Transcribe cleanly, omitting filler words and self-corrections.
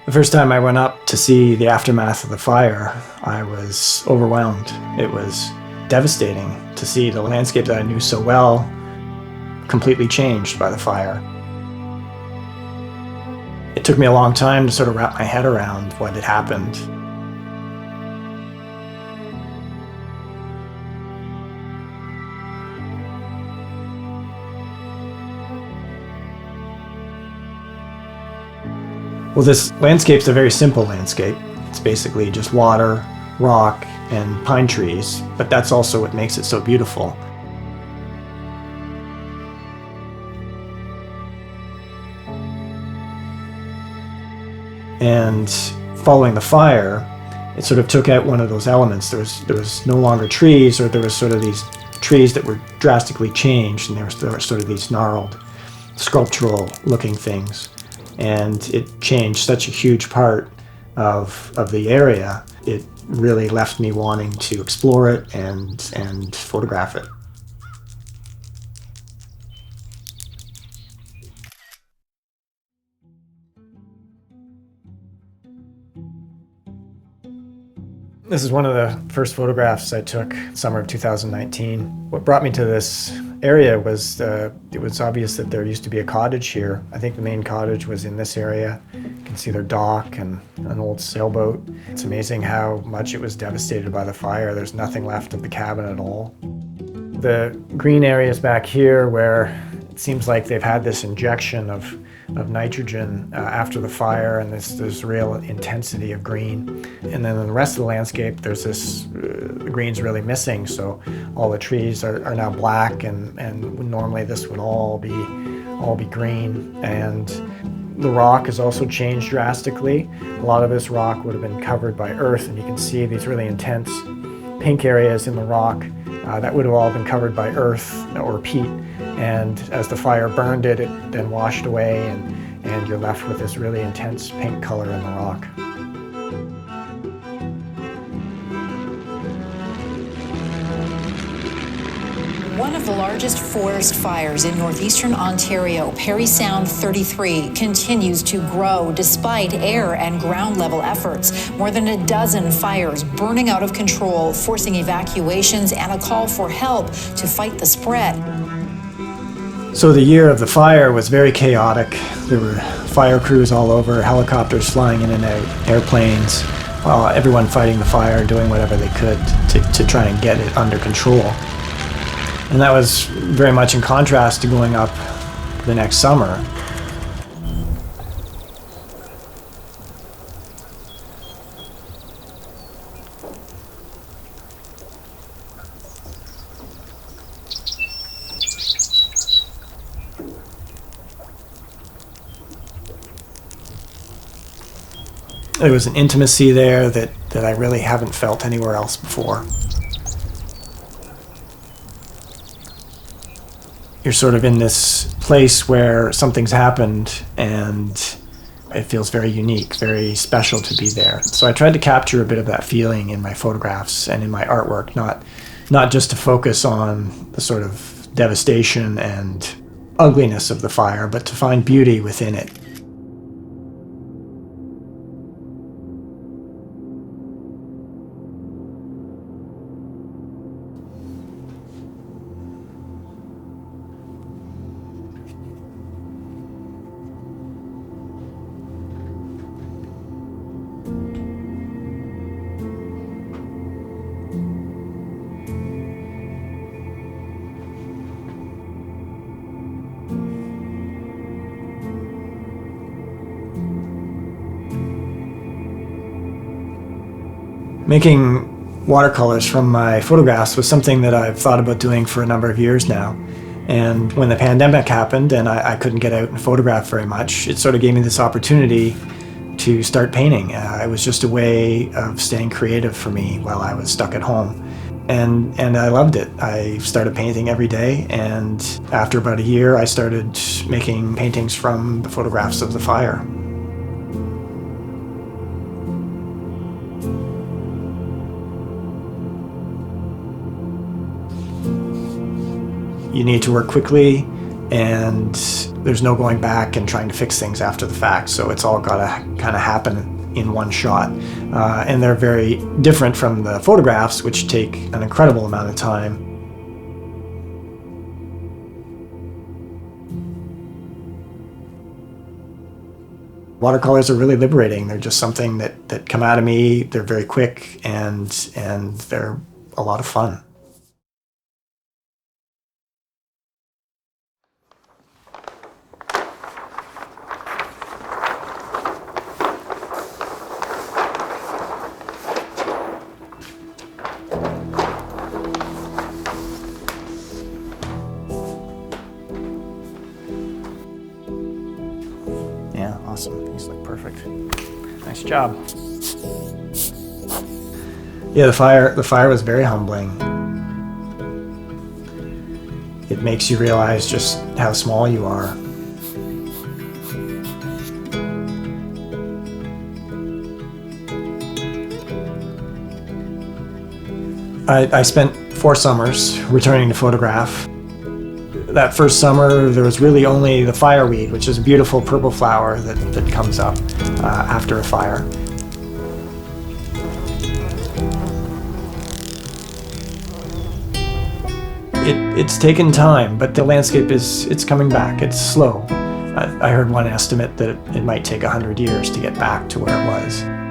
The first time I went up to see the aftermath of the fire, I was overwhelmed. It was devastating to see the landscape that I knew so well completely changed by the fire. It took me a long time to sort of wrap my head around what had happened. Well, this landscape's a very simple landscape. It's basically just water, rock, and pine trees, but that's also what makes it so beautiful. And following the fire, it sort of took out one of those elements. There was no longer trees, or there was sort of these trees that were drastically changed, and there were sort of these gnarled, sculptural looking things. And it changed such a huge part of the area. It really left me wanting to explore it and photograph it. This is one of the first photographs I took summer of 2019. What brought me to this area was it was obvious that there used to be a cottage here. I think the main cottage was in this area. You can see their dock and an old sailboat. It's amazing how much it was devastated by the fire. There's nothing left of the cabin at all. The green areas back here where it seems like they've had this injection of nitrogen after the fire, and this real intensity of green. And then in the rest of the landscape, there's this, the green's really missing, so all the trees are now black, and normally this would all be green. And the rock has also changed drastically. A lot of this rock would have been covered by earth, and you can see these really intense pink areas in the rock that would have all been covered by earth or peat. And as the fire burned it, it then washed away, and you're left with this really intense pink color in the rock. One of the largest forest fires in northeastern Ontario, Parry Sound 33, continues to grow despite air and ground level efforts. More than a dozen fires burning out of control, forcing evacuations and a call for help to fight the spread. So the year of the fire was very chaotic. There were fire crews all over, helicopters flying in and out, airplanes, everyone fighting the fire and doing whatever they could to try and get it under control. And that was very much in contrast to going up the next summer. There was an intimacy there that I really haven't felt anywhere else before. You're sort of in this place where something's happened, and it feels very unique, very special to be there. So I tried to capture a bit of that feeling in my photographs and in my artwork, not just to focus on the sort of devastation and ugliness of the fire, but to find beauty within it. Making watercolors from my photographs was something that I've thought about doing for a number of years now. And when the pandemic happened and I couldn't get out and photograph very much, it sort of gave me this opportunity to start painting. It was just a way of staying creative for me while I was stuck at home. And I loved it. I started painting every day, and after about a year, I started making paintings from the photographs of the fire. You need to work quickly and there's no going back and trying to fix things after the fact. So it's all got to kind of happen in one shot. And they're very different from the photographs, which take an incredible amount of time. Watercolors are really liberating. They're just something that come out of me. They're very quick, and they're a lot of fun. Yeah, awesome. These look perfect. Nice job. Yeah, the fire was very humbling. It makes you realize just how small you are. I spent 4 summers returning to photograph. That first summer, there was really only the fireweed, which is a beautiful purple flower that comes up after a fire. It's taken time, but the landscape it's coming back. It's slow. I heard one estimate that it might take 100 years to get back to where it was.